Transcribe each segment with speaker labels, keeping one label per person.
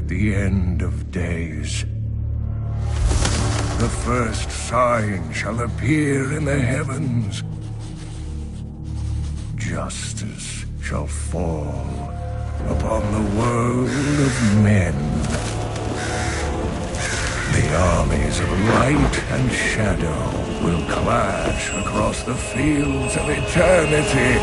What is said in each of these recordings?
Speaker 1: at the end of days, the first sign shall appear in the heavens. Justice shall fall upon the world of men. The armies of light and shadow will clash across the fields of eternity.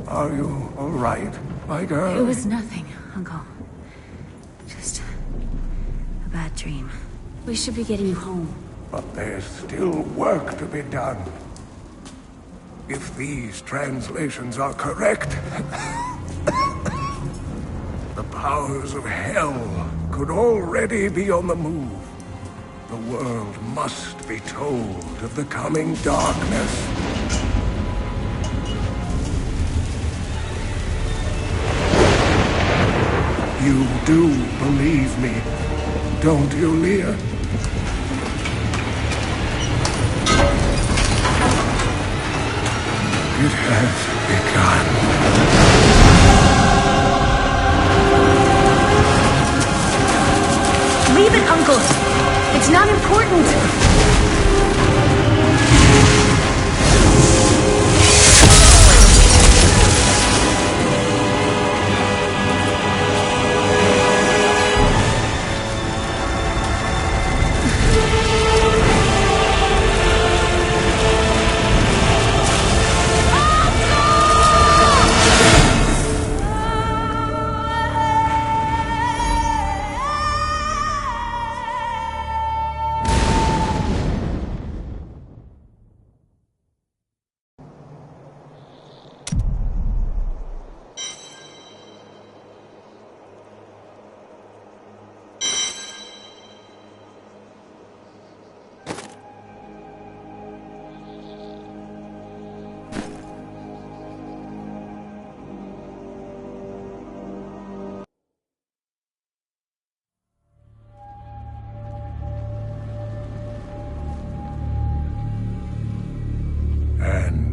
Speaker 1: Are you all right, my girl?
Speaker 2: It was nothing, Uncle. Just a bad dream. We should be getting you home.
Speaker 1: But there's still work to be done. If these translations are correct, the powers of hell could already be on the move. The world must be told of the coming darkness. You do believe me, don't you, Leah? It has begun.
Speaker 2: Leave it, Uncle! It's not important!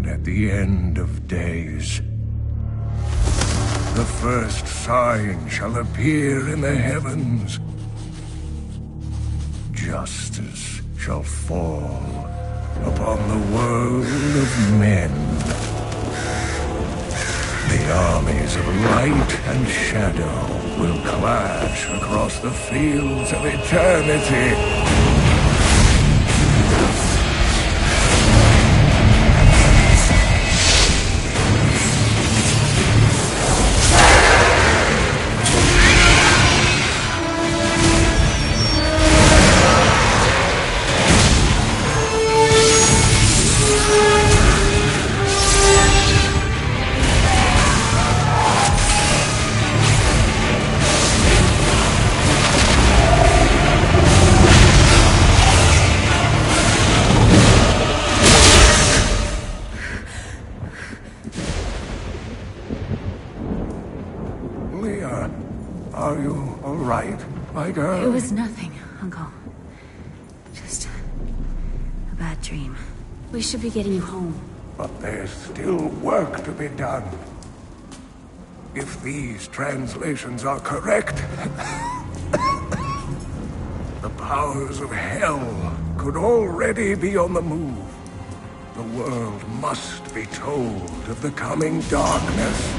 Speaker 2: At the end of days, the first sign shall appear in the heavens. Justice shall fall upon the world of men. The armies of light and shadow will clash across the fields of eternity. Leah, are you all right, my girl? It was nothing, Uncle. Just a bad dream. We should be getting you home.
Speaker 1: But there's still work to be done. If these translations are correct, the powers of hell could already be on the move. The world must be told of the coming darkness.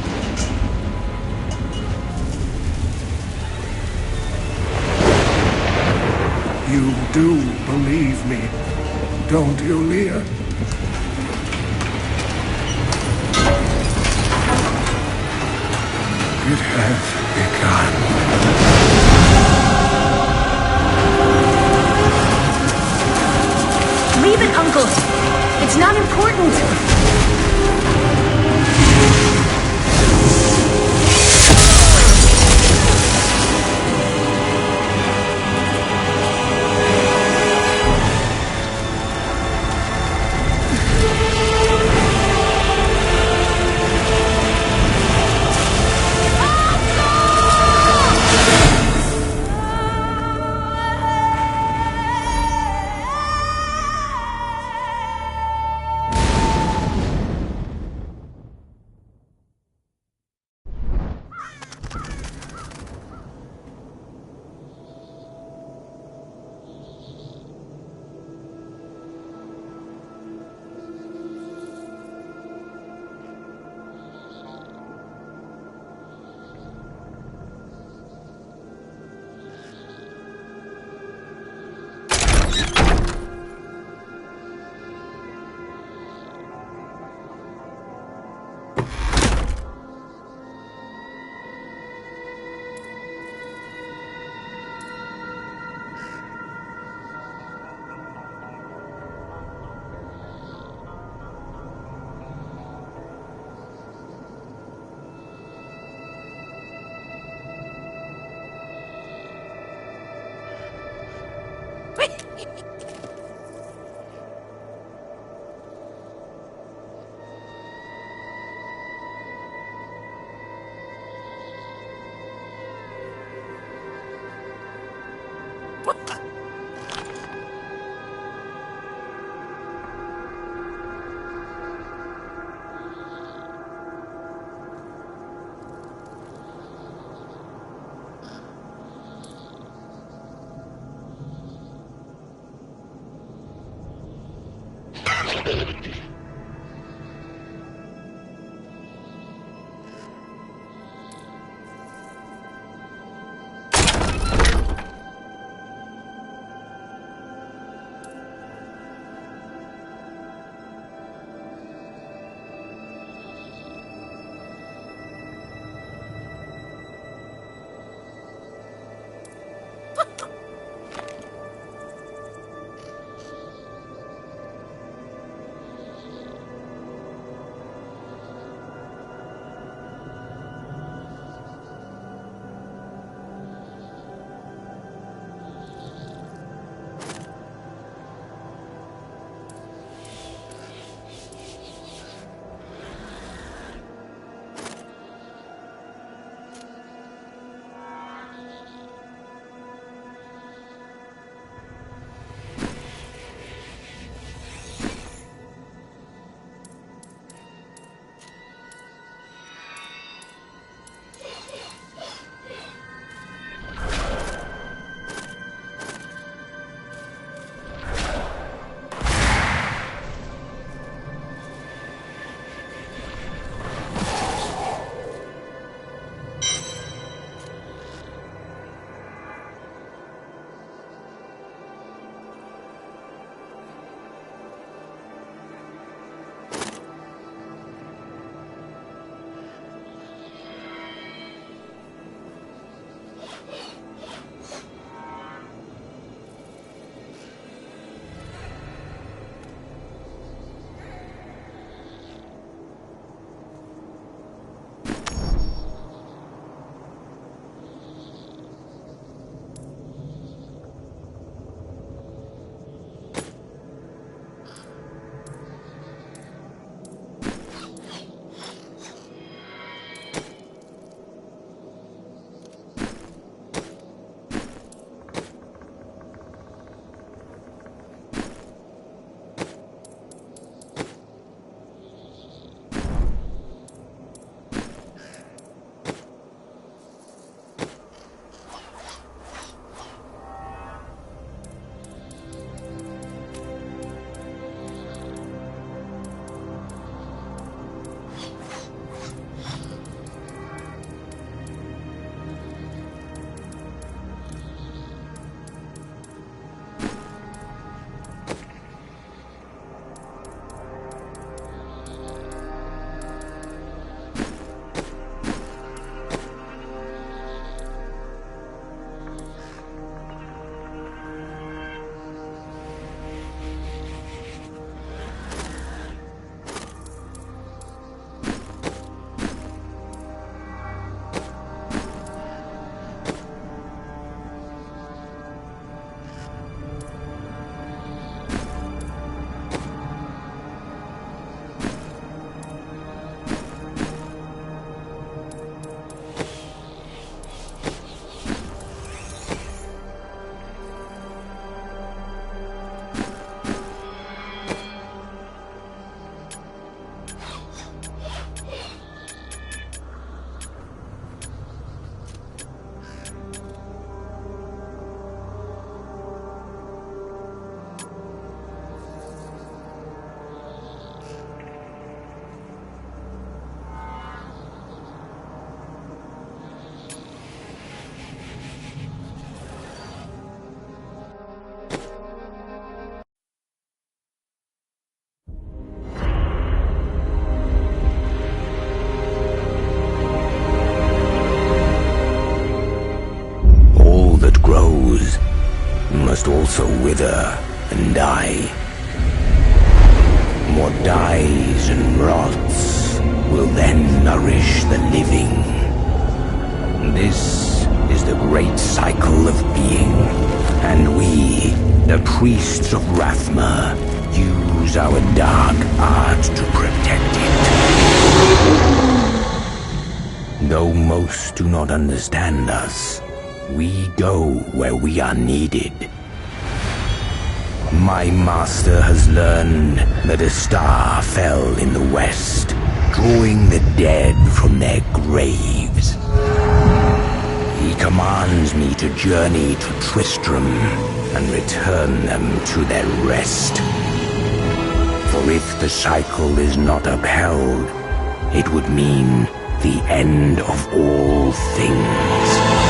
Speaker 1: You do believe me, don't you, Leah? It has begun.
Speaker 2: Leave it, Uncle. It's not important.
Speaker 3: wither and die. What dies and rots will then nourish the living. This is the great cycle of being, and we, the priests of Rathma, use our dark art to protect it. Though most do not understand us, we go where we are needed. My master has learned that a star fell in the west, drawing the dead from their graves. He commands me to journey to Tristram and return them to their rest. For if the cycle is not upheld, it would mean the end of all things.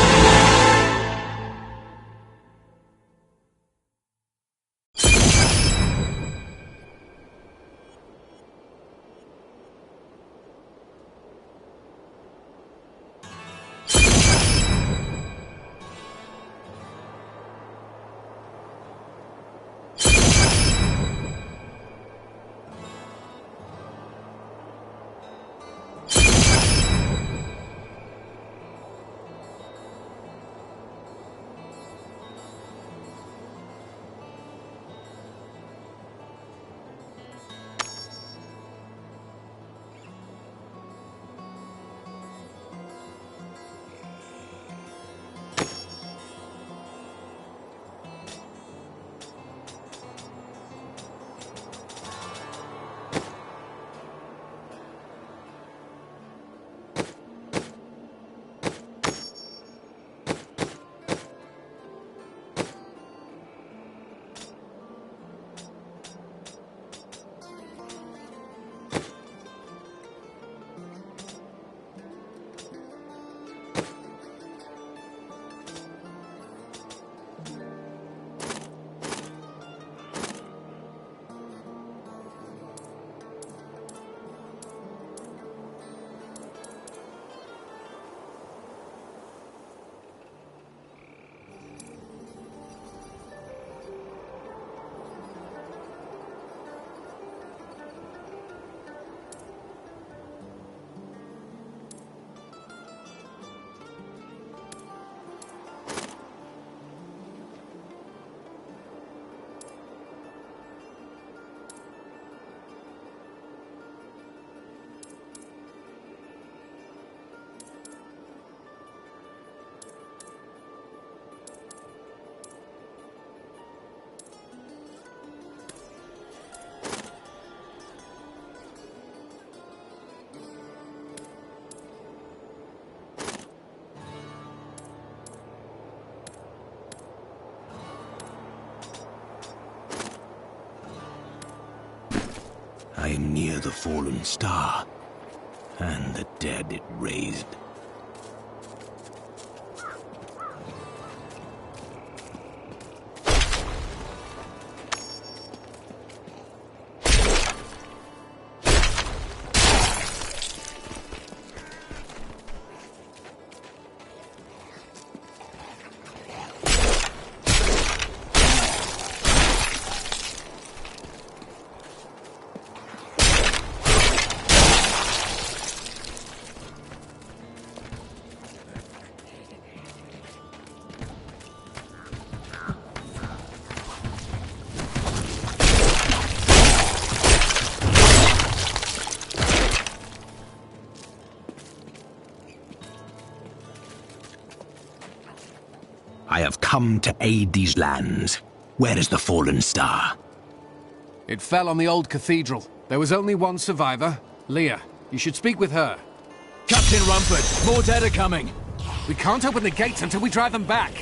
Speaker 3: I am near the fallen star, and the dead it raised. I have come to aid these lands. Where is the fallen star?
Speaker 4: It fell on the old cathedral. There was only one survivor, Leah. You should speak with her.
Speaker 5: Captain Rumford, more dead are coming.
Speaker 4: We can't open the gates until we drive them back.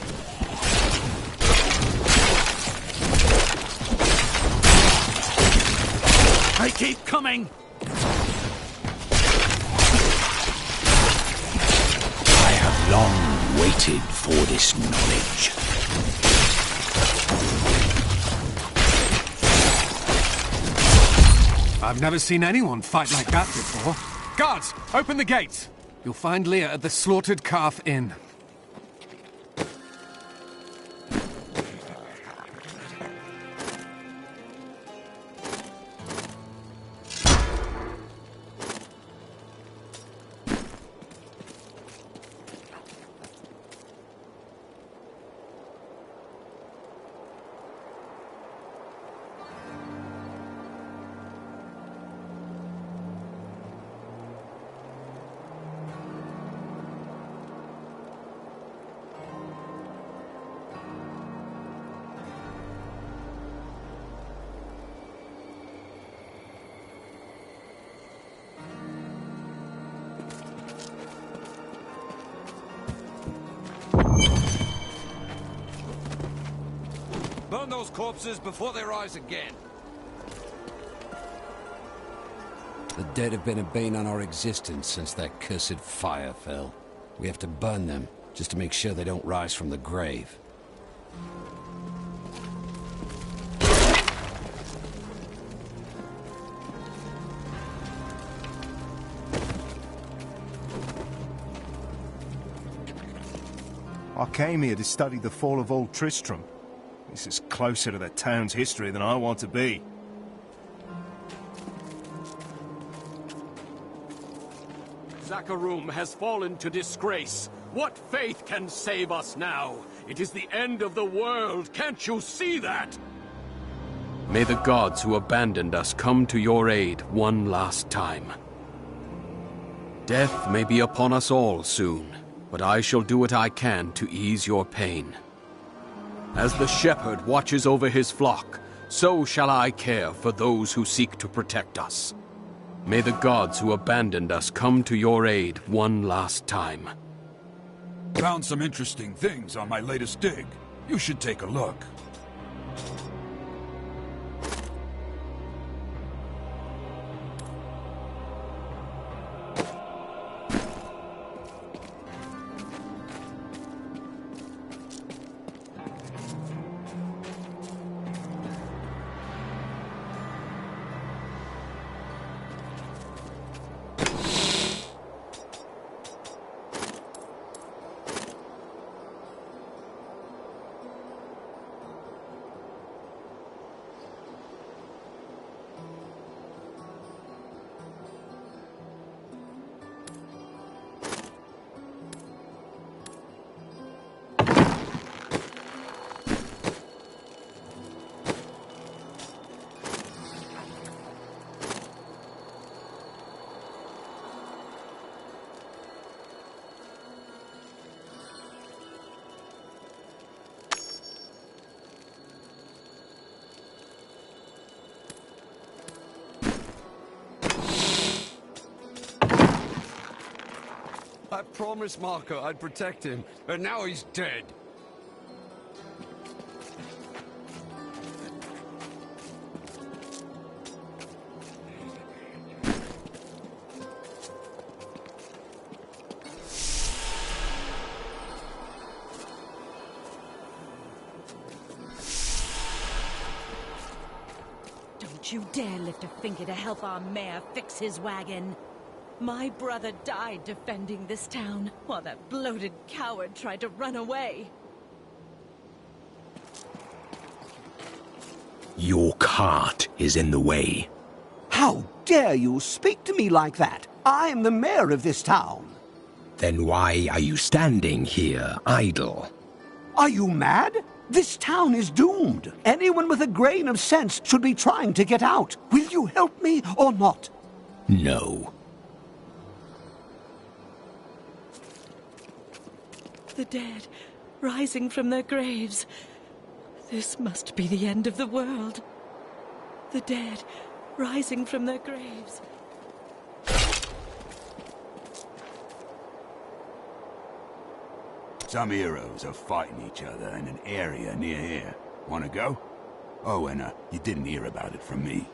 Speaker 5: They keep coming!
Speaker 3: I have long waited for this knowledge.
Speaker 4: I've never seen anyone fight like that before. Guards, open the gates! You'll find Leah at the Slaughtered Calf Inn.
Speaker 6: burn those corpses before they rise again.
Speaker 5: The dead have been a bane on our existence since that cursed fire fell. We have to burn them, just to make sure they don't rise from the grave.
Speaker 7: I came here to study the fall of Old Tristram. This is closer to the town's history than I want to be.
Speaker 8: Zakharum has fallen to disgrace. What faith can save us now? It is the end of the world. Can't you see that?
Speaker 4: May the gods who abandoned us come to your aid one last time. Death may be upon us all soon, but I shall do what I can to ease your pain. As the shepherd watches over his flock, so shall I care for those who seek to protect us. May the gods who abandoned us come to your aid one last time.
Speaker 6: Found some interesting things on my latest dig. You should take a look.
Speaker 8: I promised Marco I'd protect him, and now he's dead.
Speaker 9: Don't you dare lift a finger to help our mayor fix his wagon. My brother died defending this town, while that bloated coward tried to run away.
Speaker 3: Your cart is in the way.
Speaker 10: How dare you speak to me like that? I am the mayor of this town.
Speaker 3: Then why are you standing here idle?
Speaker 10: Are you mad? This town is doomed. Anyone with a grain of sense should be trying to get out. Will you help me or not?
Speaker 3: No.
Speaker 9: The dead, rising from their graves. This must be the end of the world. The dead, rising from their graves.
Speaker 6: Some heroes are fighting each other in an area near here. Wanna go? Oh, and you didn't hear about it from me.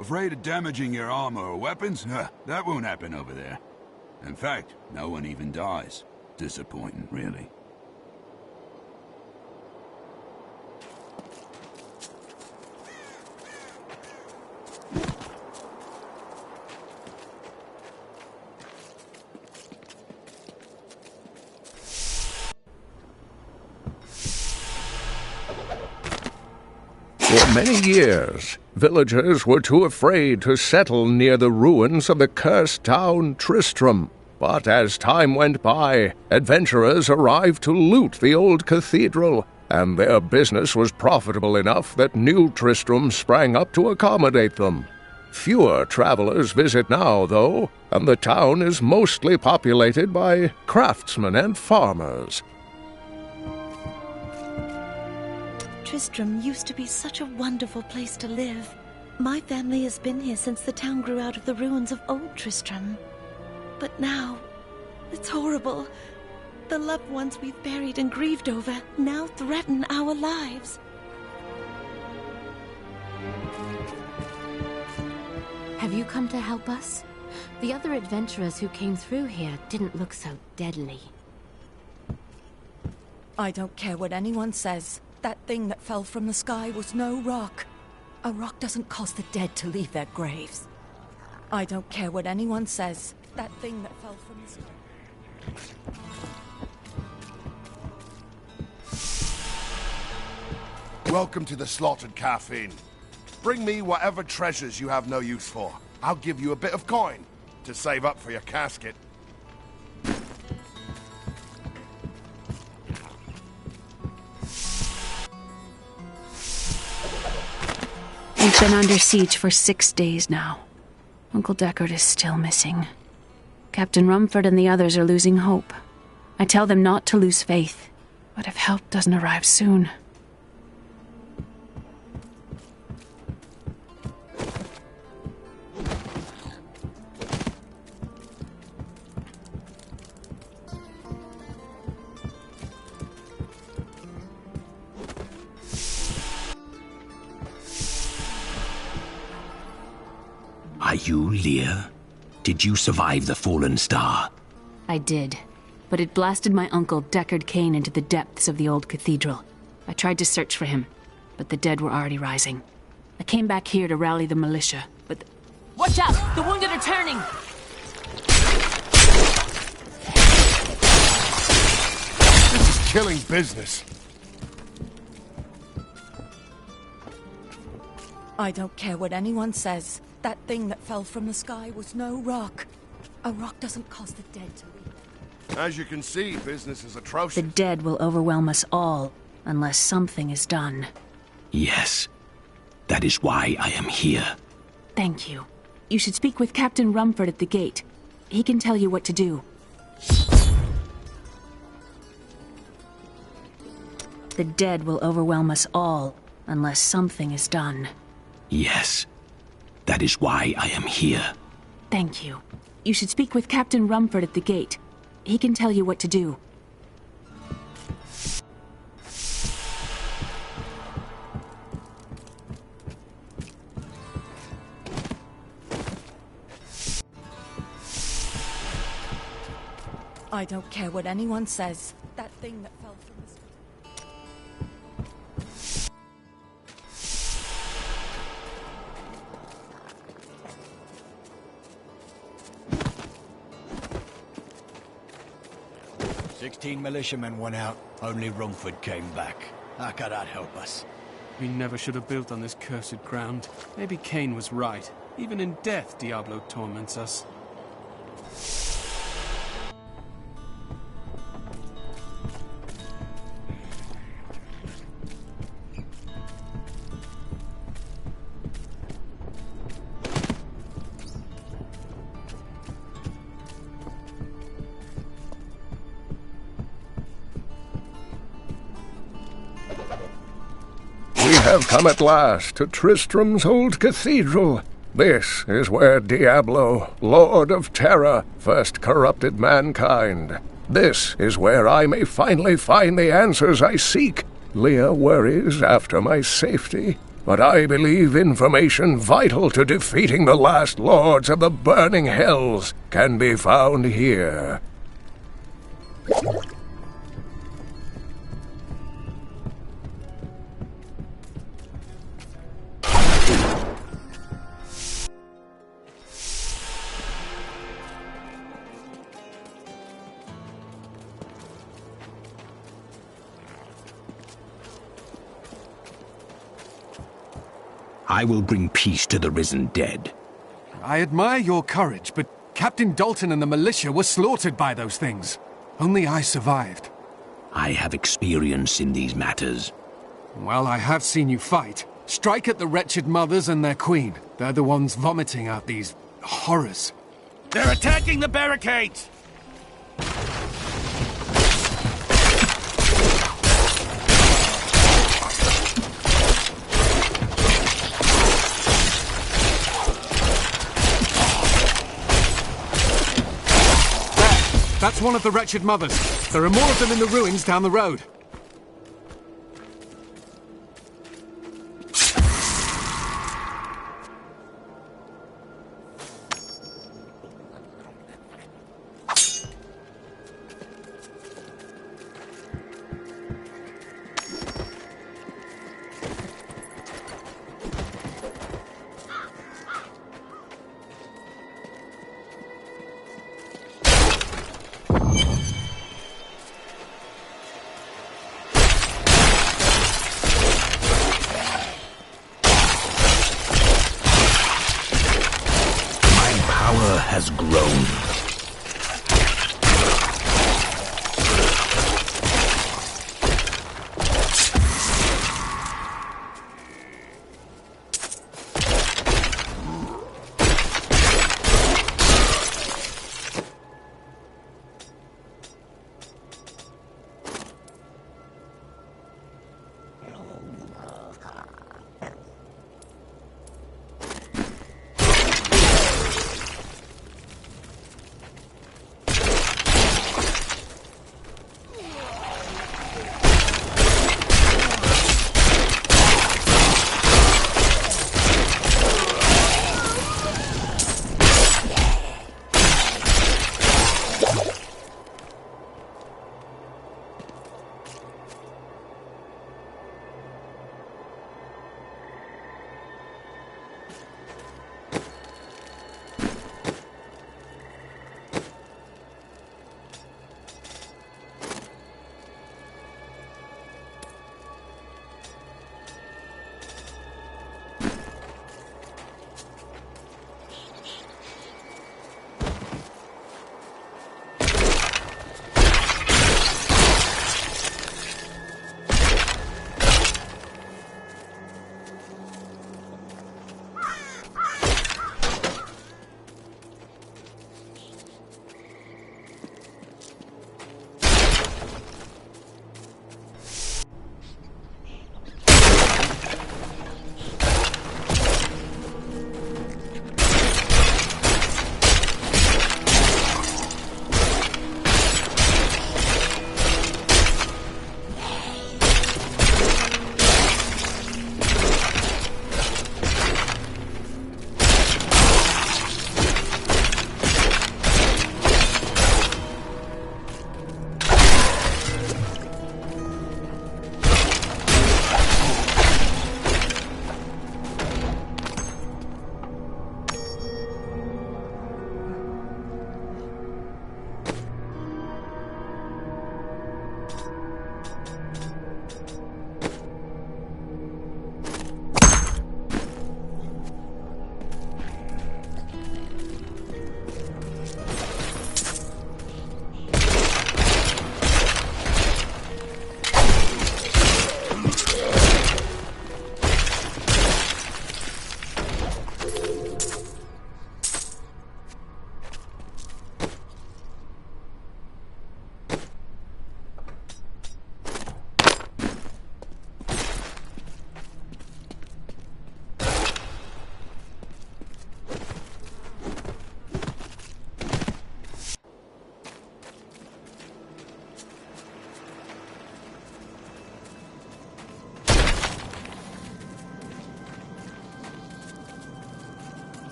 Speaker 6: Afraid of damaging your armor or weapons? That won't happen over there. In fact, no one even dies. Disappointing, really.
Speaker 1: For many years, villagers were too afraid to settle near the ruins of the cursed town Tristram. But as time went by, adventurers arrived to loot the old cathedral, and their business was profitable enough that new Tristram sprang up to accommodate them. Fewer travelers visit now, though, and the town is mostly populated by craftsmen and farmers.
Speaker 9: Tristram used to be such a wonderful place to live. My family has been here since the town grew out of the ruins of Old Tristram. But now, it's horrible. The loved ones we've buried and grieved over now threaten our lives.
Speaker 2: Have you come to help us? The other adventurers who came through here didn't look so deadly.
Speaker 11: I don't care what anyone says. That thing that fell from the sky was no rock. A rock doesn't cause the dead to leave their graves. I don't care what anyone says. That thing that fell from the sky...
Speaker 12: Welcome to the Slaughtered Calf Inn. Bring me whatever treasures you have no use for. I'll give you a bit of coin to save up for your casket.
Speaker 13: We've been under siege for 6 days now. Uncle Deckard is still missing. Captain Rumford and the others are losing hope. I tell them not to lose faith, but if help doesn't arrive soon...
Speaker 3: Are you Lear? Did you survive the fallen star?
Speaker 13: I did, but it blasted my uncle Deckard Cain into the depths of the old cathedral. I tried to search for him, but the dead were already rising. I came back here to rally the militia, but...
Speaker 2: Watch out! The wounded are turning!
Speaker 12: This is killing business.
Speaker 11: I don't care what anyone says. That thing that fell from the sky was no rock. A rock doesn't cause the dead to leave.
Speaker 12: As you can see, business is atrocious.
Speaker 13: The dead will overwhelm us all, unless something is done.
Speaker 3: Yes. That is why I am here.
Speaker 13: Thank you. You should speak with Captain Rumford at the gate. He can tell you what to do. The dead will overwhelm us all, unless something is done.
Speaker 3: Yes. That is why I am here.
Speaker 13: Thank you. You should speak with Captain Rumford at the gate. He can tell you what to do.
Speaker 11: I don't care what anyone says. That thing that fell from the sky...
Speaker 14: 16 militiamen went out. Only Rumford came back. How could that help us?
Speaker 4: We never should have built on this cursed ground. Maybe Cain was right. Even in death, Diablo torments us.
Speaker 1: We have come at last to Tristram's old cathedral. This is where Diablo, Lord of Terror, first corrupted mankind. This is where I may finally find the answers I seek. Leah worries after my safety, but I believe information vital to defeating the last lords of the burning hells can be found here.
Speaker 3: I will bring peace to the risen dead.
Speaker 15: I admire your courage, but Captain Dalton and the militia were slaughtered by those things. Only I survived.
Speaker 3: I have experience in these matters.
Speaker 15: Well, I have seen you fight. Strike at the wretched mothers and their queen. They're the ones vomiting out these horrors.
Speaker 14: They're attacking the barricades!
Speaker 15: That's one of the wretched mothers. There are more of them in the ruins down the road.
Speaker 3: Has grown.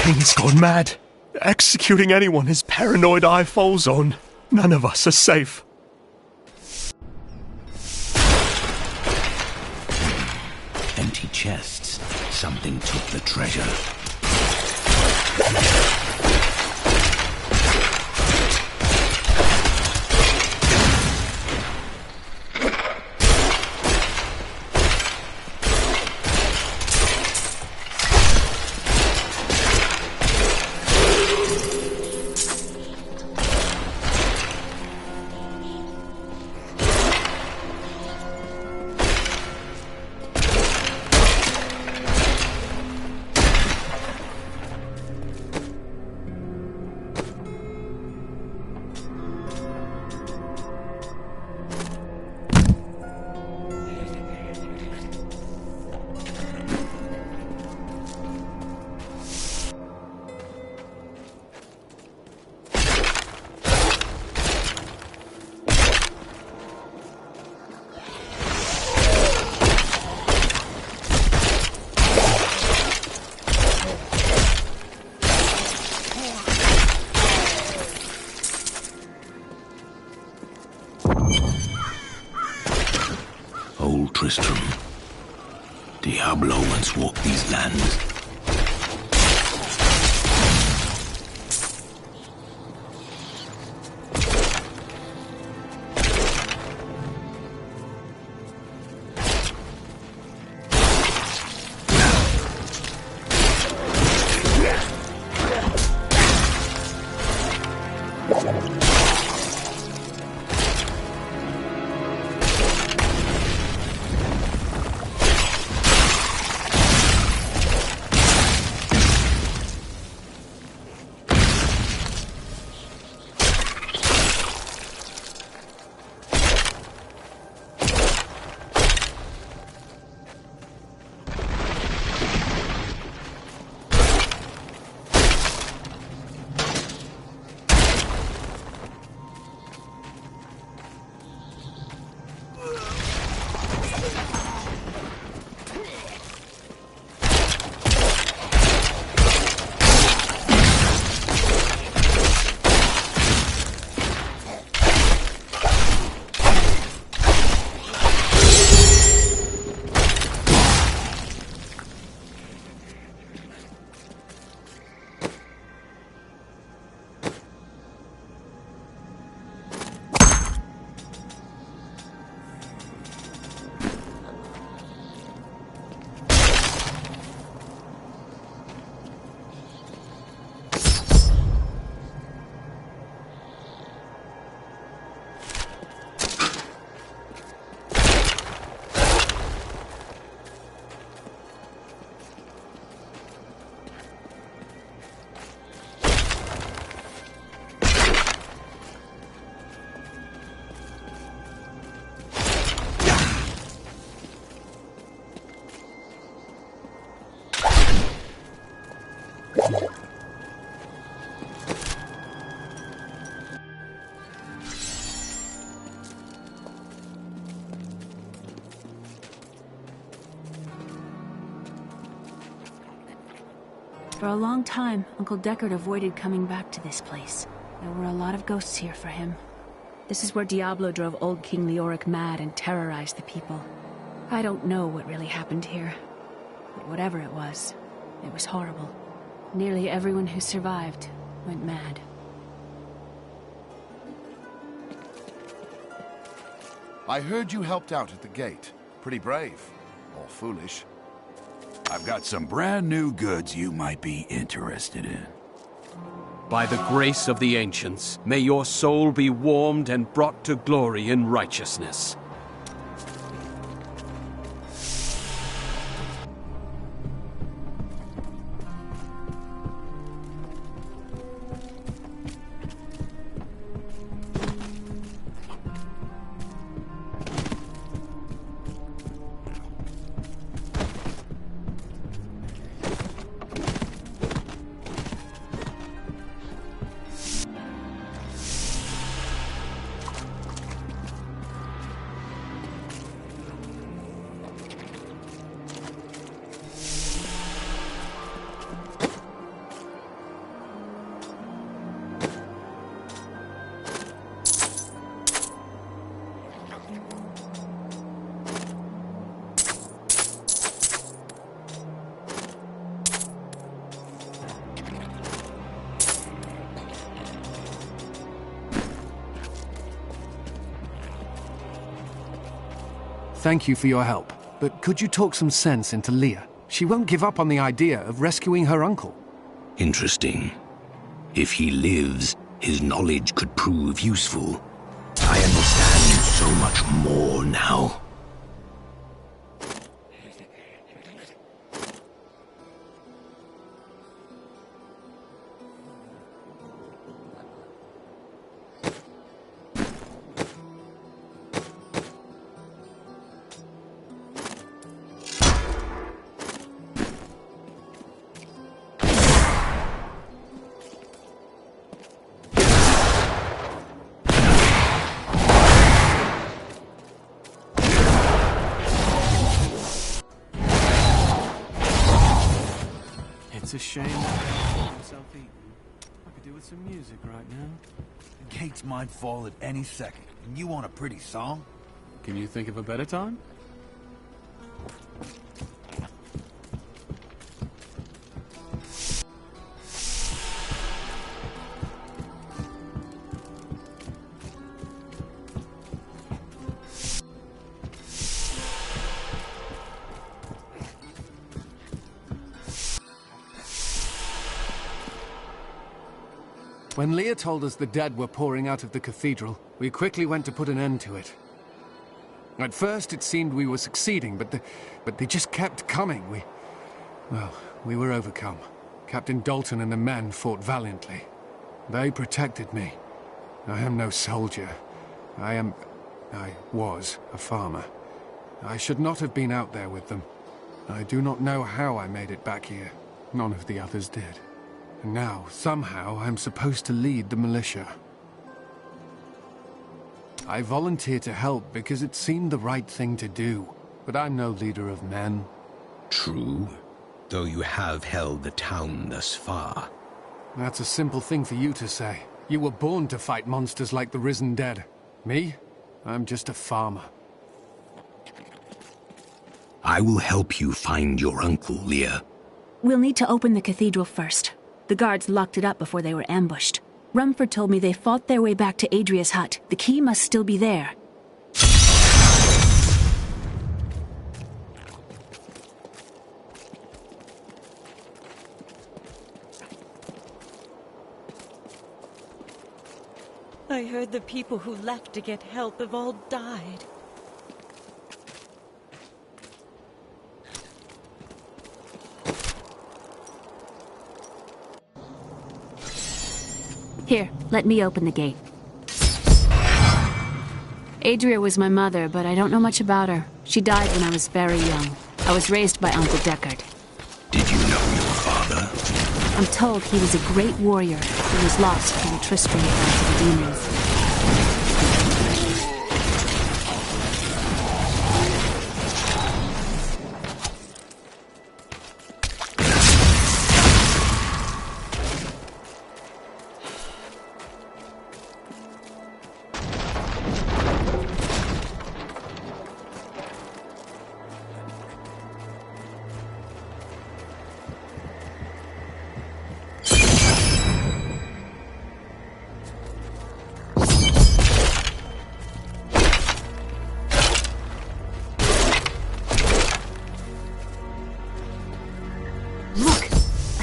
Speaker 7: king has gone mad. Executing anyone his paranoid eye falls on. None of us are safe.
Speaker 3: Empty chests. Something took the treasure. Old Tristram. Diablo once walked these lands.
Speaker 13: For a long time, Uncle Deckard avoided coming back to this place. There were a lot of ghosts here for him. This is where Diablo drove old King Leoric mad and terrorized the people. I don't know what really happened here, but whatever it was horrible. Nearly everyone who survived went mad.
Speaker 12: I heard you helped out at the gate. Pretty brave. Or foolish.
Speaker 6: I've got some brand new goods you might be interested in.
Speaker 4: By the grace of the ancients, may your soul be warmed and brought to glory in righteousness.
Speaker 15: thank you for your help. But could you talk some sense into Leah? She won't give up on the idea of rescuing her uncle.
Speaker 3: Interesting. If he lives, his knowledge could prove useful. I understand so much more now.
Speaker 4: It's a shame that himself eaten. I could do with some music right now.
Speaker 14: The gates might fall at any second, and you want a pretty song?
Speaker 4: Can you think of a better time?
Speaker 15: When Leah told us the dead were pouring out of the cathedral, we quickly went to put an end to it. At first it seemed we were succeeding, but they just kept coming. We were overcome. Captain Dalton and the men fought valiantly. They protected me. I am no soldier. I was a farmer. I should not have been out there with them. I do not know how I made it back here. None of the others did. And now, somehow, I'm supposed to lead the militia. I volunteered to help because it seemed the right thing to do. But I'm no leader of men.
Speaker 3: True, though you have held the town thus far.
Speaker 15: That's a simple thing for you to say. You were born to fight monsters like the risen dead. Me? I'm just a farmer.
Speaker 3: I will help you find your uncle, Leah.
Speaker 13: We'll need to open the cathedral first. The guards locked it up before they were ambushed. Rumford told me they fought their way back to Adria's hut. The key must still be there.
Speaker 9: I heard the people who left to get help have all died.
Speaker 13: Here, let me open the gate. Adria was my mother, but I don't know much about her. She died when I was very young. I was raised by Uncle Deckard.
Speaker 3: Did you know your father?
Speaker 13: I'm told he was a great warrior who was lost when Tristram fell to the demons.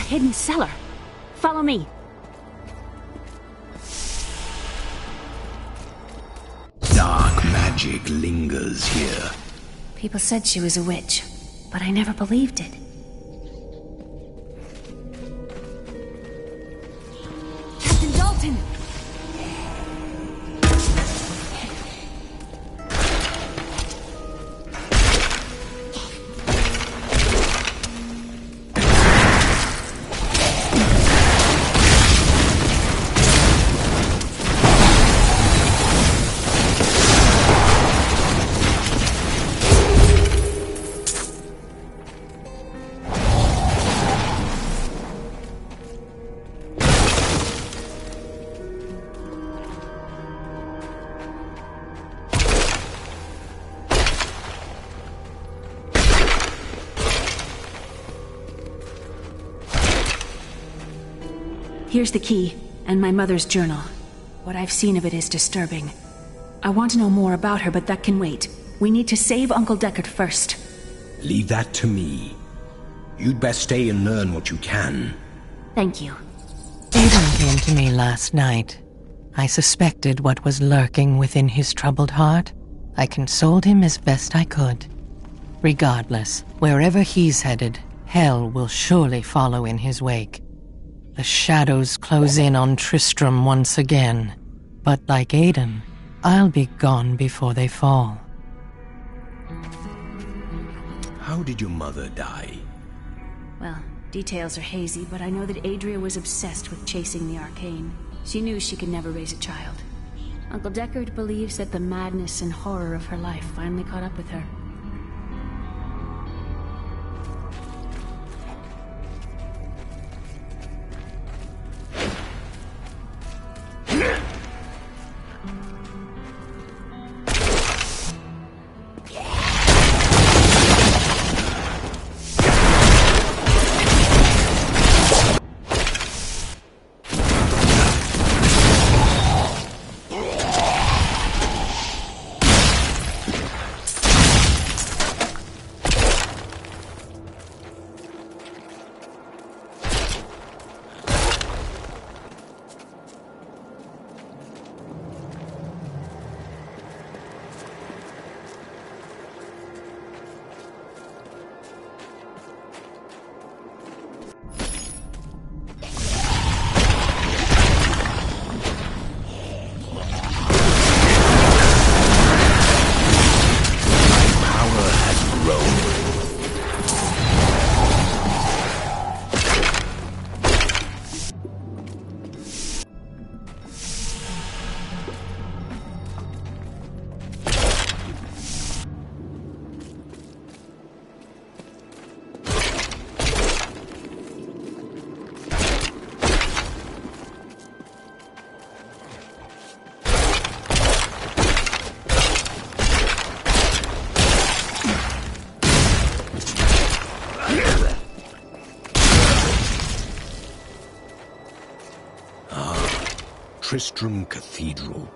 Speaker 13: Hidden cellar. Follow me.
Speaker 3: Dark magic lingers here.
Speaker 13: People said she was a witch, but I never believed it. Captain Dalton! Here's the key, and my mother's journal. What I've seen of it is disturbing. I want to know more about her, but that can wait. We need to save Uncle Deckard first.
Speaker 3: Leave that to me. You'd best stay and learn what you can.
Speaker 13: Thank you.
Speaker 16: Aiden came to me last night. I suspected what was lurking within his troubled heart. I consoled him as best I could. Regardless, wherever he's headed, hell will surely follow in his wake. The shadows close in on Tristram once again. But like Aiden, I'll be gone before they fall.
Speaker 3: How did your mother die?
Speaker 13: Well, details are hazy, but I know that Adria was obsessed with chasing the arcane. She knew she could never raise a child. Uncle Deckard believes that the madness and horror of her life finally caught up with her.
Speaker 3: Tristram Cathedral.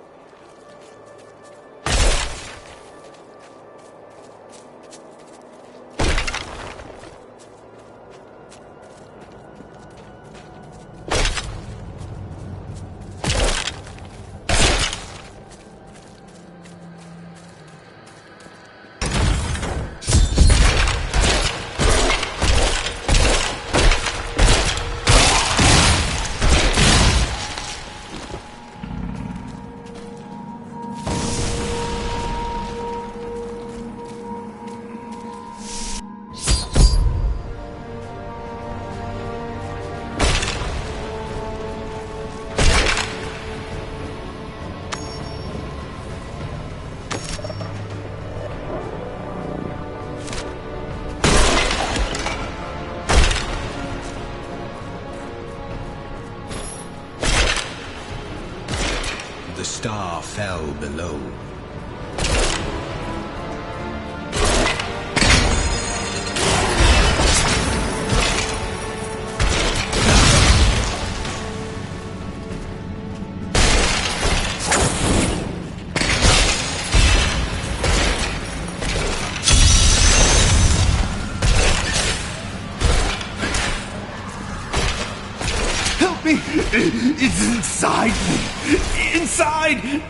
Speaker 3: The star fell below.
Speaker 10: Help me! It's inside me! Inside!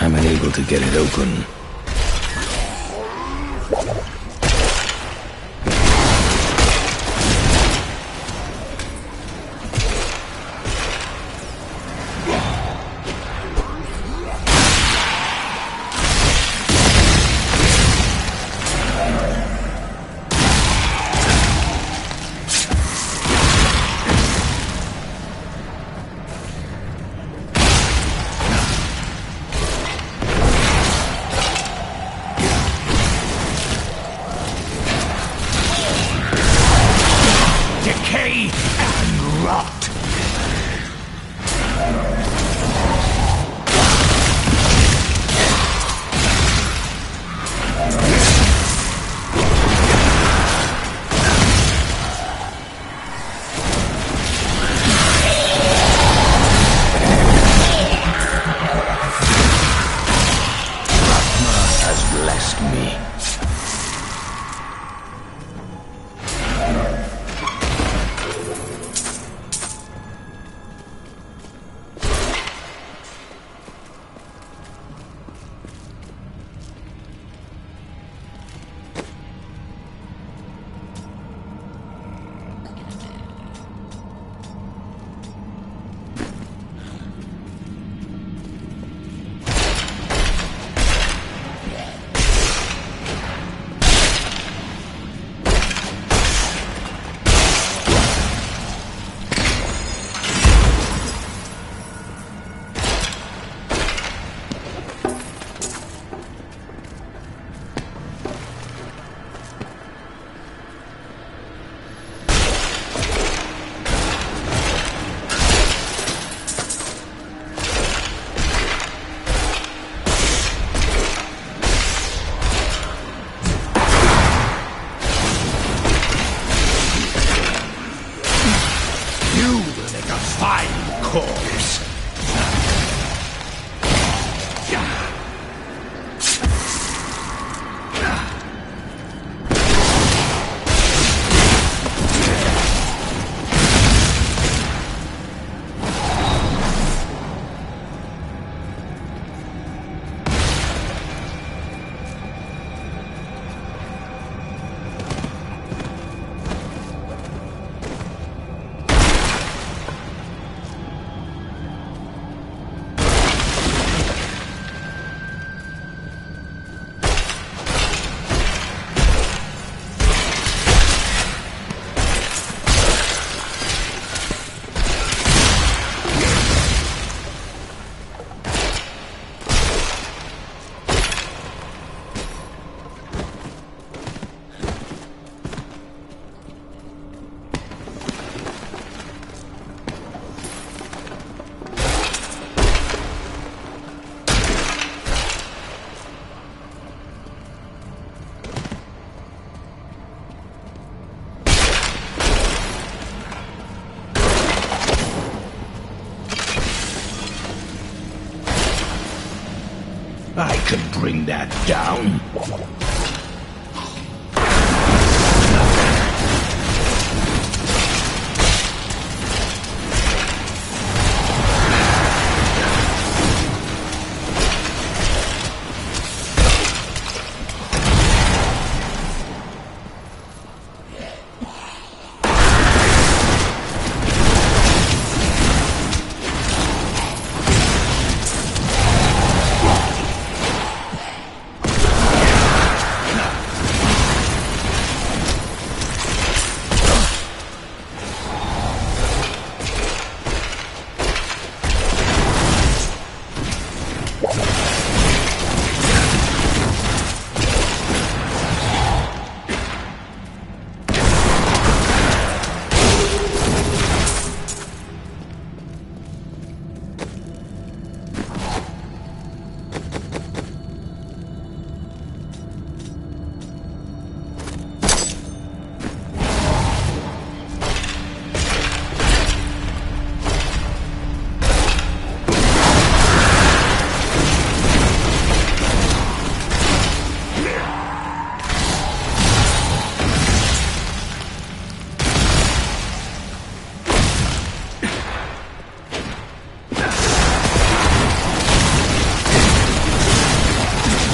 Speaker 3: I'm unable to get it open.
Speaker 10: Decay and rot!
Speaker 3: a fine corpse. I can bring that down.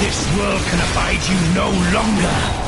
Speaker 3: This world can abide you no longer!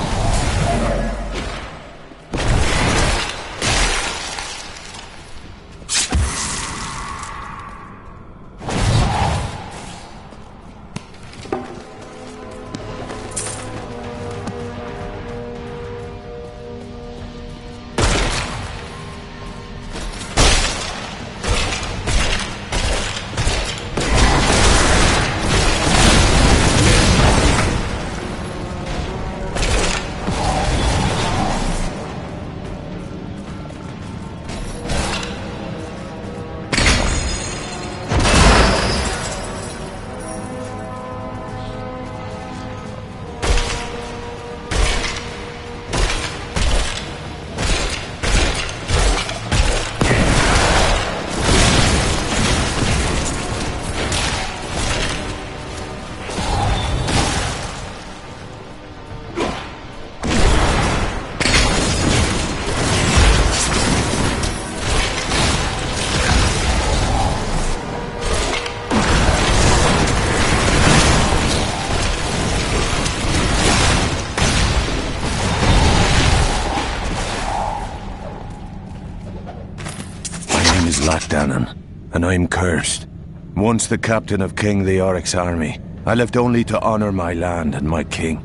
Speaker 3: And I'm cursed. Once the captain of King Leoric's army, I lived only to honor my land and my king.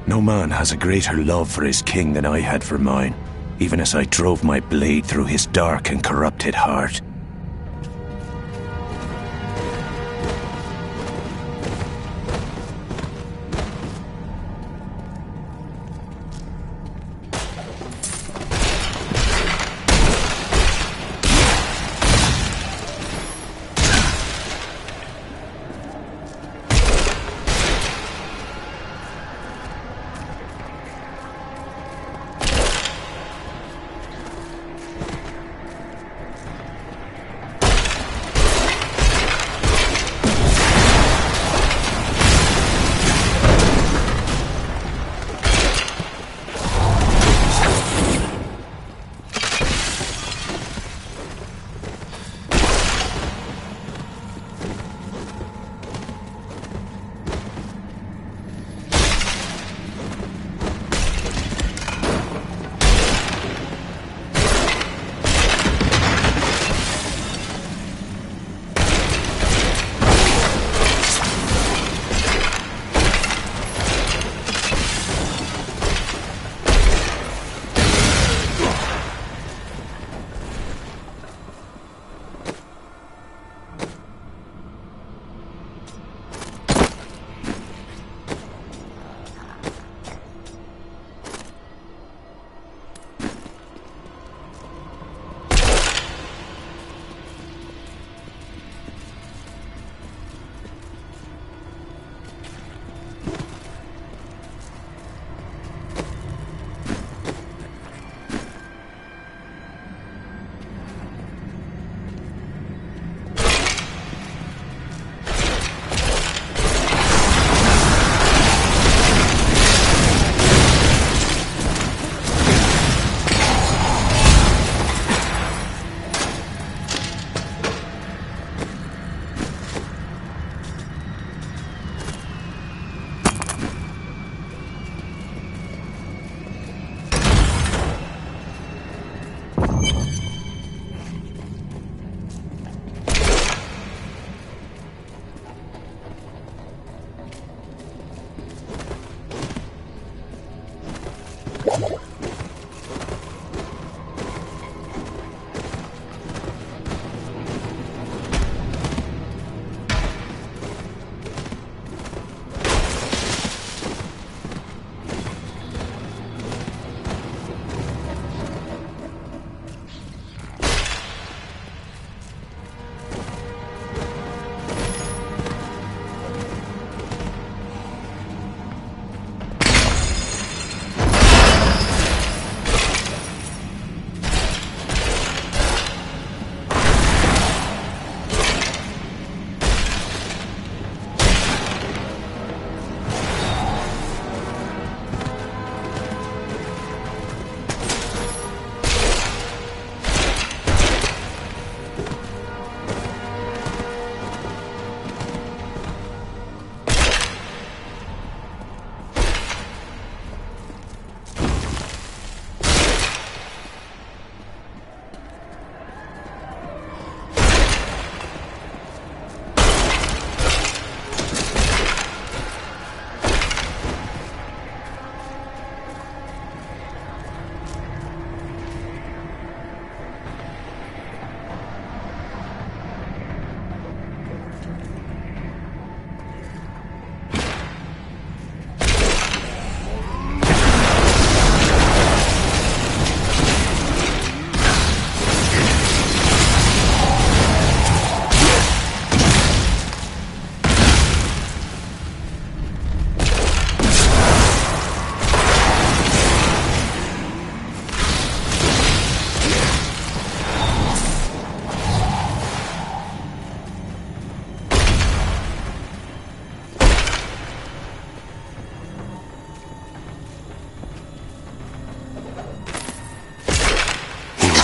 Speaker 3: No man has a greater love for his king than I had for mine, even as I drove my blade through his dark and corrupted heart.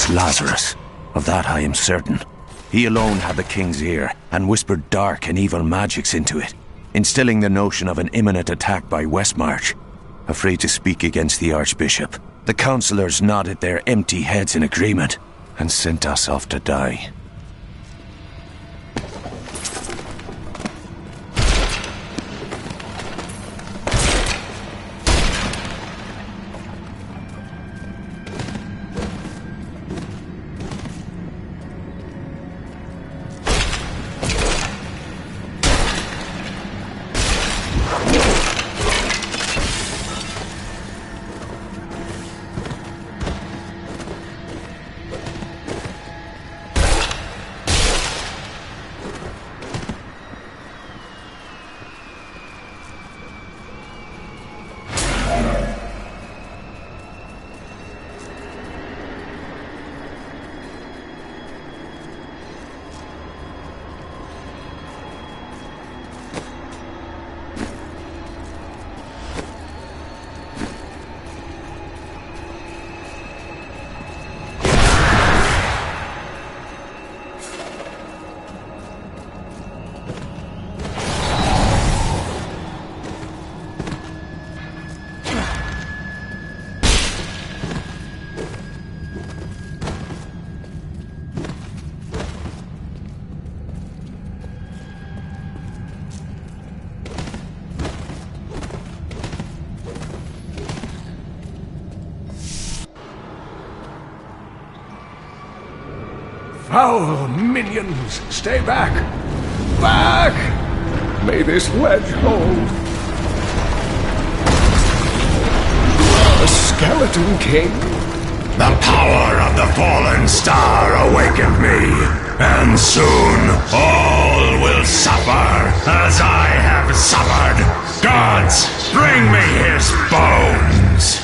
Speaker 3: Lazarus. Of that I am certain. He alone had the king's ear, and whispered dark and evil magics into it, instilling the notion of an imminent attack by Westmarch. Afraid to speak against the Archbishop, the councillors nodded their empty heads in agreement, and sent us off to die.
Speaker 1: Foul minions, stay back! Back! May this ledge hold. A skeleton king?
Speaker 3: The power of the fallen star awakened me, and soon all will suffer as I have suffered. Gods, bring me his bones!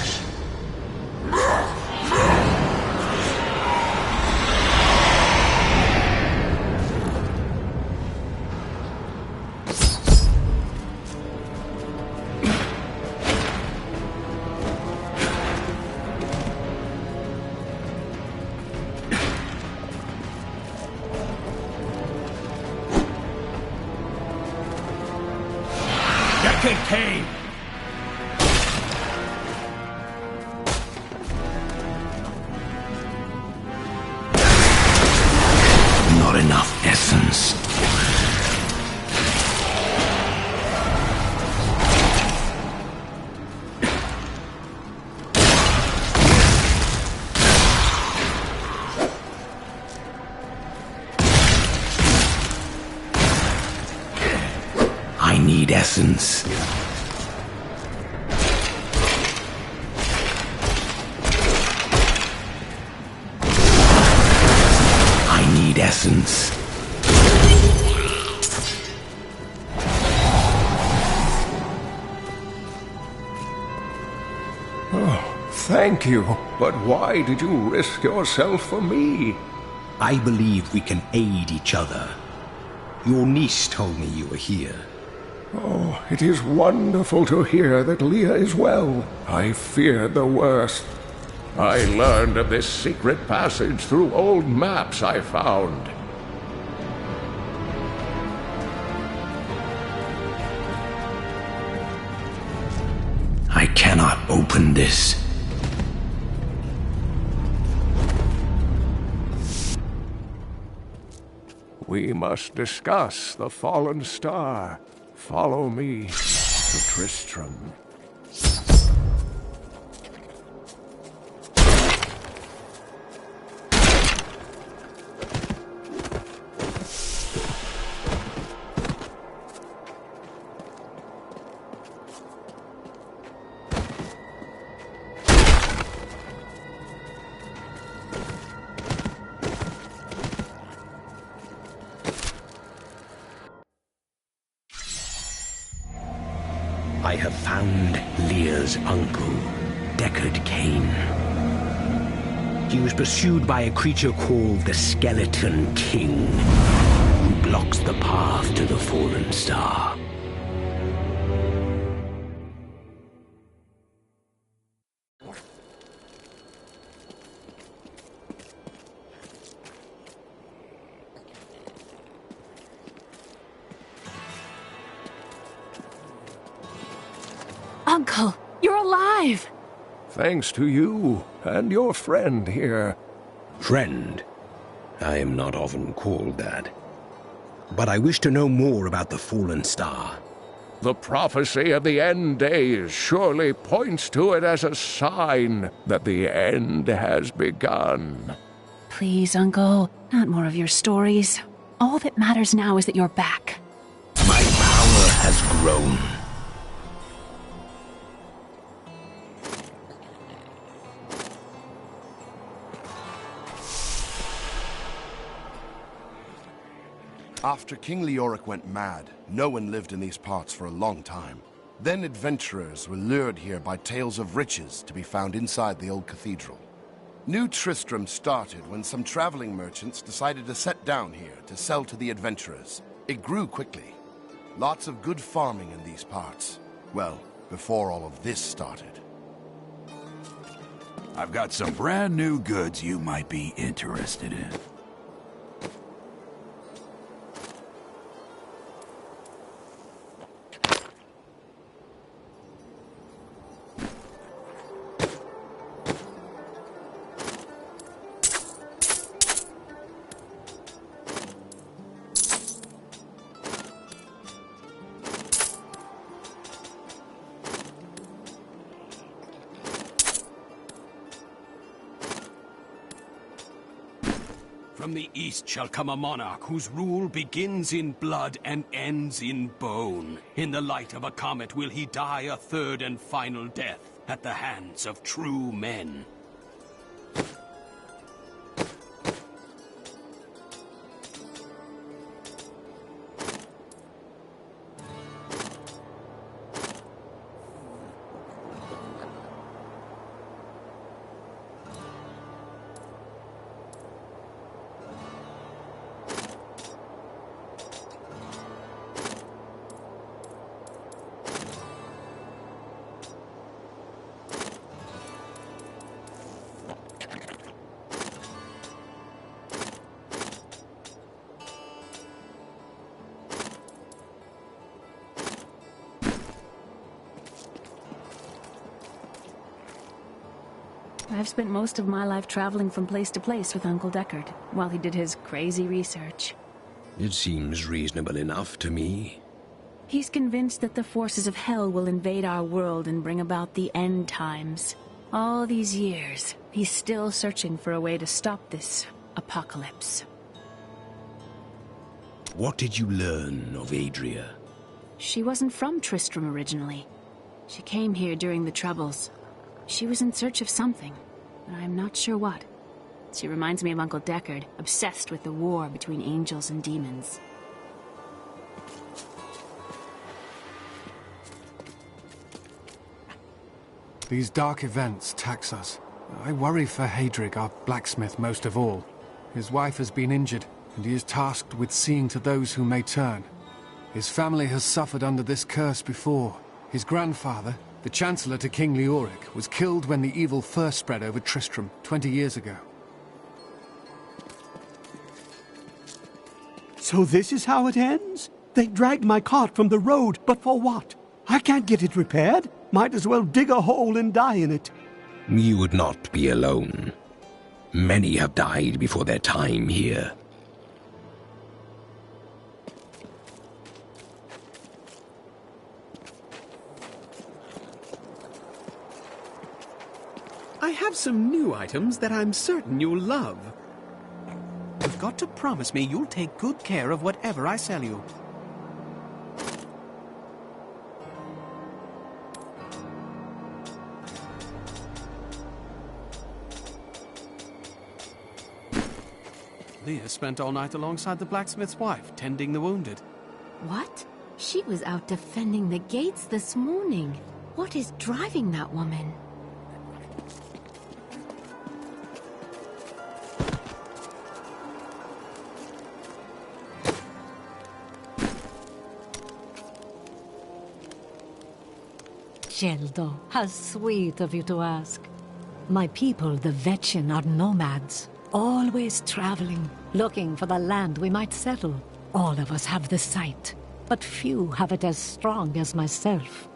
Speaker 14: Cave!
Speaker 3: Not enough essence. I need essence. I need essence.
Speaker 1: Oh, thank you. But why did you risk yourself for me?
Speaker 3: I believe we can aid each other. Your niece told me you were here.
Speaker 1: Oh, it is wonderful to hear that Leah is well. I feared the worst. I learned of this secret passage through old maps I found.
Speaker 3: I cannot open this.
Speaker 1: We must discuss the fallen star. Follow me to Tristram.
Speaker 3: I have found Lear's uncle, Deckard Cain. He was pursued by a creature called the Skeleton King, who blocks the path to the fallen star.
Speaker 13: Uncle, you're alive!
Speaker 1: Thanks to you and your friend here.
Speaker 3: Friend? I am not often called that. But I wish to know more about the fallen star.
Speaker 1: The prophecy of the end days surely points to it as a sign that the end has begun.
Speaker 13: Please, Uncle, not more of your stories. All that matters now is that you're back.
Speaker 3: My power has grown.
Speaker 12: After King Leoric went mad, no one lived in these parts for a long time. Then adventurers were lured here by tales of riches to be found inside the old cathedral. New Tristram started when some traveling merchants decided to set down here to sell to the adventurers. It grew quickly. Lots of good farming in these parts. Well, before all of this started.
Speaker 6: I've got some brand new goods you might be interested in.
Speaker 4: From the east shall come a monarch whose rule begins in blood and ends in bone. In the light of a comet will he die a third and final death at the hands of true men.
Speaker 13: I've spent most of my life traveling from place to place with Uncle Deckard, while he did his crazy research.
Speaker 3: It seems reasonable enough to me.
Speaker 13: He's convinced that the forces of hell will invade our world and bring about the end times. All these years, he's still searching for a way to stop this apocalypse.
Speaker 3: What did you learn of Adria?
Speaker 13: She wasn't from Tristram originally. She came here during the Troubles. She was in search of something, but I'm not sure what. She reminds me of Uncle Deckard, obsessed with the war between angels and demons.
Speaker 15: These dark events tax us. I worry for Hadrig, our blacksmith, most of all. His wife has been injured, and he is tasked with seeing to those who may turn. His family has suffered under this curse before. His grandfather, the Chancellor to King Leoric, was killed when the evil first spread over Tristram 20 years ago.
Speaker 10: So this is how it ends? They dragged my cart from the road, but for what? I can't get it repaired. Might as well dig a hole and die in it.
Speaker 3: You would not be alone. Many have died before their time here.
Speaker 17: I have some new items that I'm certain you'll love. You've got to promise me you'll take good care of whatever I sell you. Leah spent all night alongside the blacksmith's wife, tending the wounded.
Speaker 18: What? She was out defending the gates this morning. What is driving that woman?
Speaker 19: Geldo, how sweet of you to ask. My people, the Vetchin, are nomads. Always traveling, looking for the land we might settle. All of us have the sight, but few have it as strong as myself.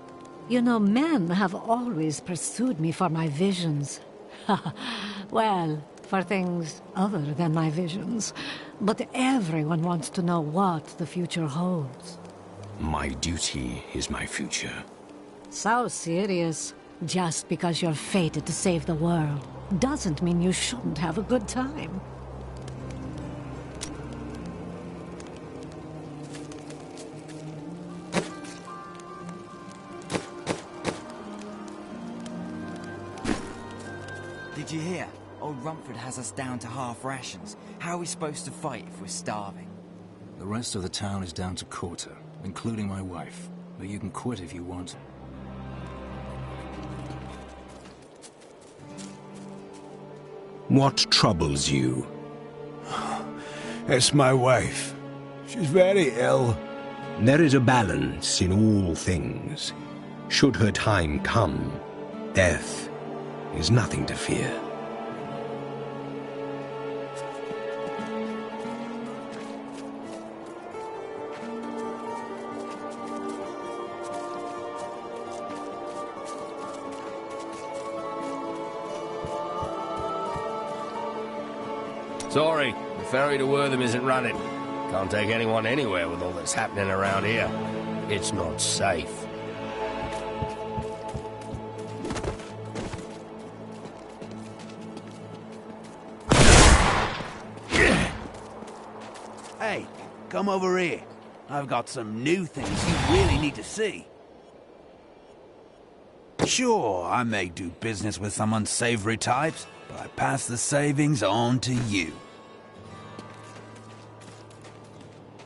Speaker 19: You know, men have always pursued me for my visions. Well, for things other than my visions. But everyone wants to know what the future holds.
Speaker 3: My duty is my future.
Speaker 19: So serious. Just because you're fated to save the world doesn't mean you shouldn't have a good time.
Speaker 20: Did you hear? Old Rumford has us down to half rations. How are we supposed to fight if we're starving?
Speaker 21: The rest of the town is down to quarter, including my wife. But you can quit if you want.
Speaker 3: What troubles you?
Speaker 21: It's my wife. She's very ill.
Speaker 3: There is a balance in all things. Should her time come, death is nothing to fear.
Speaker 22: Sorry, the ferry to Wortham isn't running. Can't take anyone anywhere with all that's happening around here. It's not safe.
Speaker 23: Hey, come over here. I've got some new things you really need to see. Sure, I may do business with some unsavory types, but I pass the savings on to you.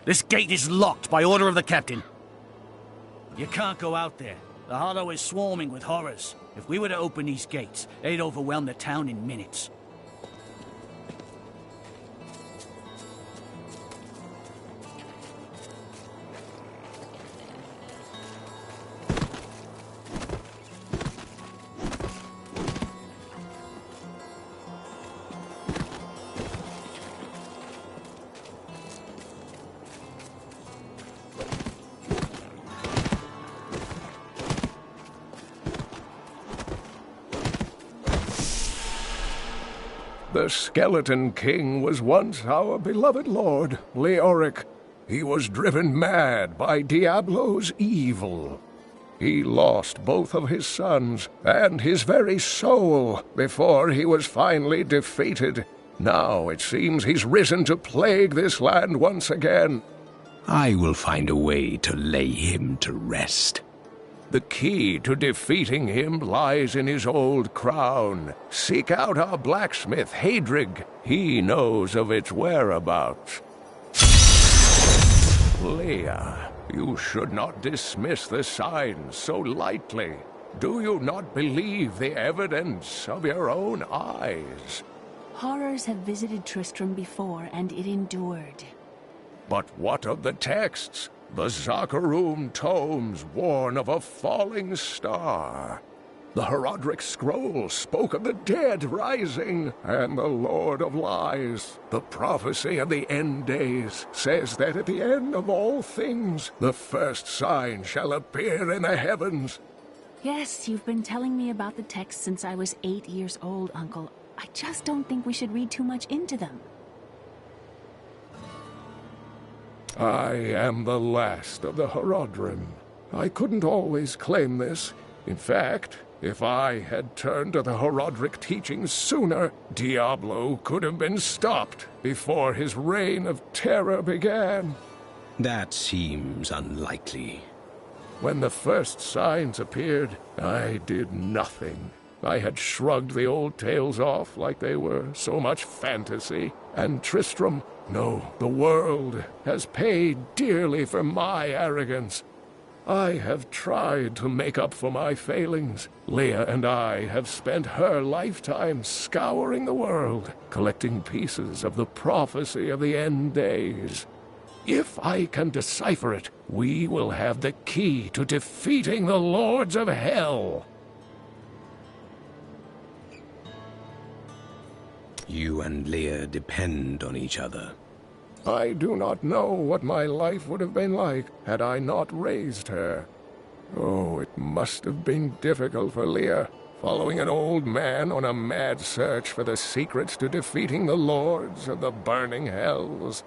Speaker 24: This gate is locked by order of the captain. You can't go out there. The Hollow is swarming with horrors. If we were to open these gates, they'd overwhelm the town in minutes.
Speaker 1: The Skeleton King was once our beloved lord, Leoric. He was driven mad by Diablo's evil. He lost both of his sons and his very soul before he was finally defeated. Now it seems he's risen to plague this land once again.
Speaker 3: I will find a way to lay him to rest.
Speaker 1: The key to defeating him lies in his old crown. Seek out our blacksmith, Hadrig. He knows of its whereabouts. Leah, you should not dismiss the signs so lightly. Do you not believe the evidence of your own eyes?
Speaker 13: Horrors have visited Tristram before, and it endured.
Speaker 1: But what of the texts? The Zakarum tomes warn of a falling star. The Herodric scroll spoke of the dead rising, and the Lord of Lies, the prophecy of the end days, says that at the end of all things, the first sign shall appear in the heavens.
Speaker 13: Yes, you've been telling me about the texts since I was 8 years old, Uncle. I just don't think we should read too much into them.
Speaker 1: I am the last of the Herodrim. I couldn't always claim this. In fact, if I had turned to the Herodric teachings sooner, Diablo could have been stopped before his reign of terror began.
Speaker 3: That seems unlikely.
Speaker 1: When the first signs appeared, I did nothing. I had shrugged the old tales off like they were so much fantasy. And Tristram, no, the world, has paid dearly for my arrogance. I have tried to make up for my failings. Leah and I have spent her lifetime scouring the world, collecting pieces of the prophecy of the end days. If I can decipher it, we will have the key to defeating the Lords of Hell.
Speaker 3: You and Leah depend on each other.
Speaker 1: I do not know what my life would have been like had I not raised her. Oh, it must have been difficult for Leah, following an old man on a mad search for the secrets to defeating the lords of the burning hells.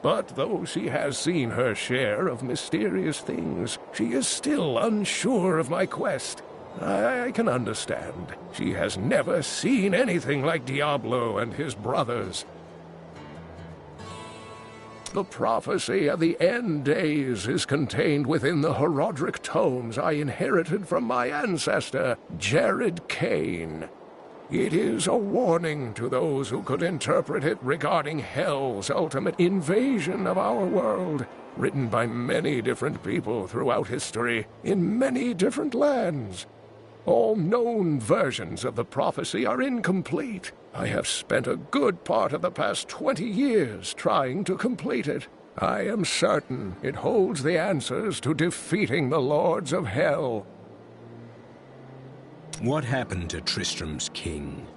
Speaker 1: But though she has seen her share of mysterious things, she is still unsure of my quest. I can understand. She has never seen anything like Diablo and his brothers. The prophecy of the end days is contained within the Herodric tomes I inherited from my ancestor, Jared Kane. It is a warning to those who could interpret it regarding Hell's ultimate invasion of our world, written by many different people throughout history, in many different lands. All known versions of the prophecy are incomplete. I have spent a good part of the past 20 years trying to complete it. I am certain it holds the answers to defeating the Lords of Hell.
Speaker 3: What happened to Tristram's king?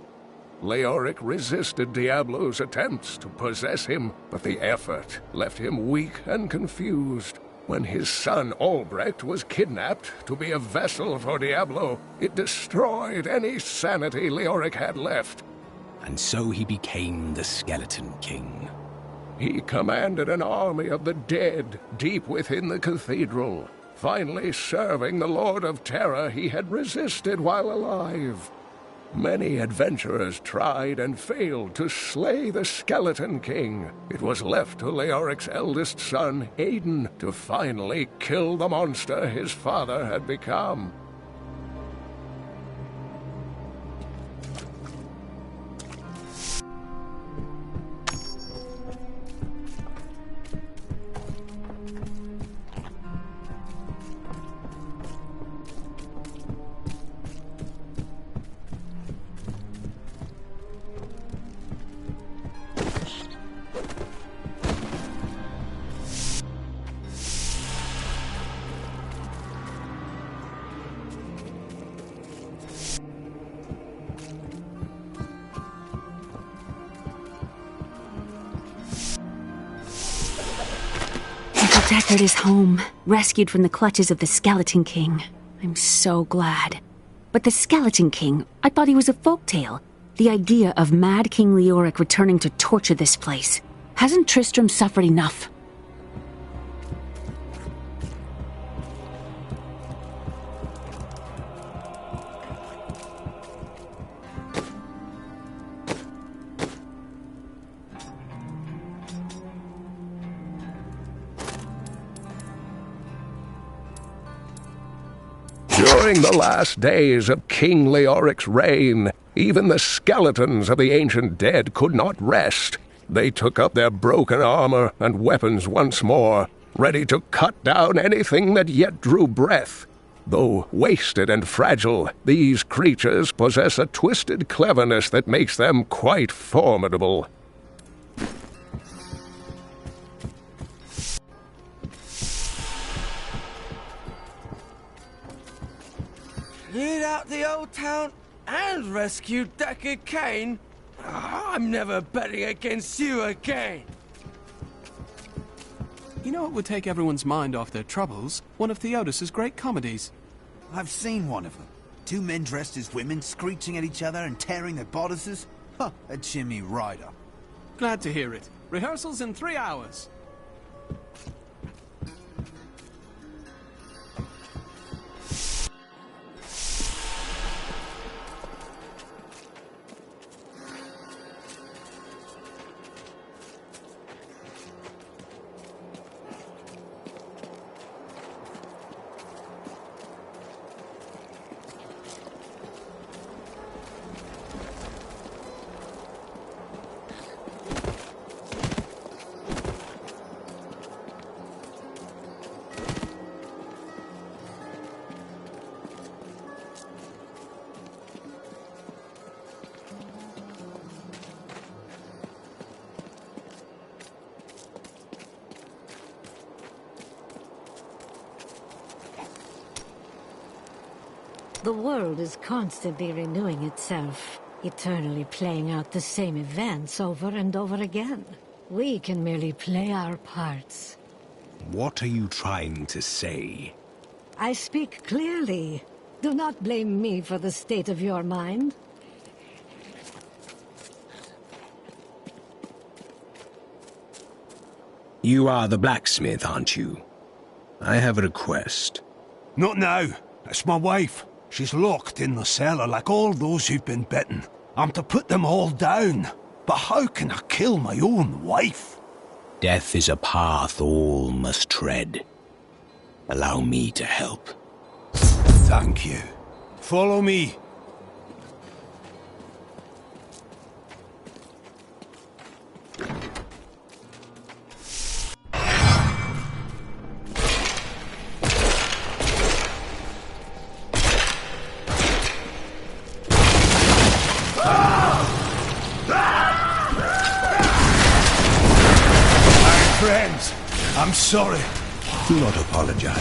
Speaker 1: Leoric resisted Diablo's attempts to possess him, but the effort left him weak and confused. When his son Albrecht was kidnapped to be a vessel for Diablo, it destroyed any sanity Leoric had left.
Speaker 3: And so he became the Skeleton King.
Speaker 1: He commanded an army of the dead deep within the cathedral, finally serving the Lord of Terror he had resisted while alive. Many adventurers tried and failed to slay the Skeleton King. It was left to Leoric's eldest son, Aiden, to finally kill the monster his father had become.
Speaker 13: Deckard is home, rescued from the clutches of the Skeleton King. I'm so glad. But the Skeleton King, I thought he was a folktale. The idea of Mad King Leoric returning to torture this place. Hasn't Tristram suffered enough?
Speaker 1: During the last days of King Leoric's reign, even the skeletons of the ancient dead could not rest. They took up their broken armor and weapons once more, ready to cut down anything that yet drew breath. Though wasted and fragile, these creatures possess a twisted cleverness that makes them quite formidable.
Speaker 2: Cleared out the old town and rescued Deckard Cain? I'm never betting against you again.
Speaker 17: You know what would take everyone's mind off their troubles? One of Theodos's great comedies.
Speaker 23: I've seen one of them. Two men dressed as women, screeching at each other and tearing their bodices. Huh, a Jimmy Rider.
Speaker 17: Glad to hear it. Rehearsals in 3 hours.
Speaker 19: The world is constantly renewing itself, eternally playing out the same events over and over again. We can merely play our parts.
Speaker 5: What are you trying to say?
Speaker 19: I speak clearly. Do not blame me for the state of your mind.
Speaker 5: You are the blacksmith, aren't you? I have a request.
Speaker 10: Not now. It's my wife. She's locked in the cellar like all those who've been bitten. I'm to put them all down. But how can I kill my own wife?
Speaker 5: Death is a path all must tread. Allow me to help.
Speaker 10: Thank you. Follow me. Friends, I'm sorry.
Speaker 5: Do not apologize.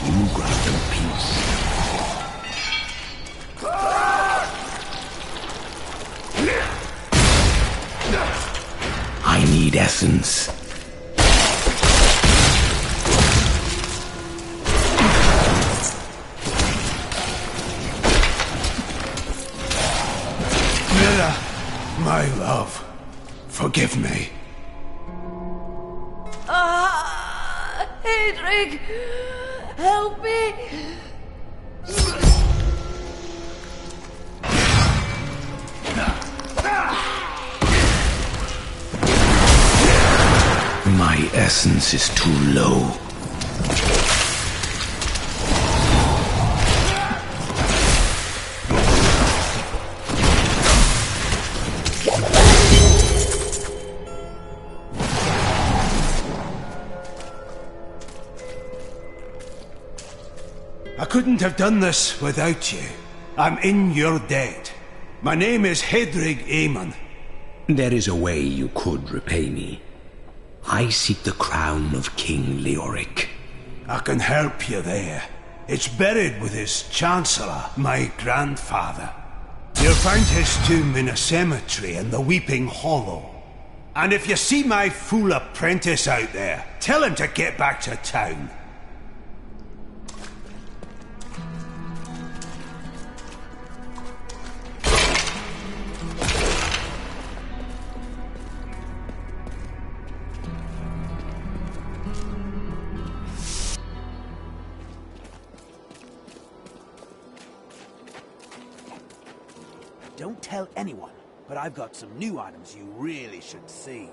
Speaker 5: You grant them peace. I need essence.
Speaker 10: Mira, my love, forgive me.
Speaker 9: Hedrig, help me!
Speaker 5: My essence is too low.
Speaker 10: I couldn't have done this without you. I'm in your debt. My name is Hedrig Aemon.
Speaker 5: There is a way you could repay me. I seek the crown of King Leoric.
Speaker 10: I can help you there. It's buried with his Chancellor, my grandfather. You'll find his tomb in a cemetery in the Weeping Hollow. And if you see my fool apprentice out there, tell him to get back to town.
Speaker 23: Don't tell anyone, but I've got some new items you really should see.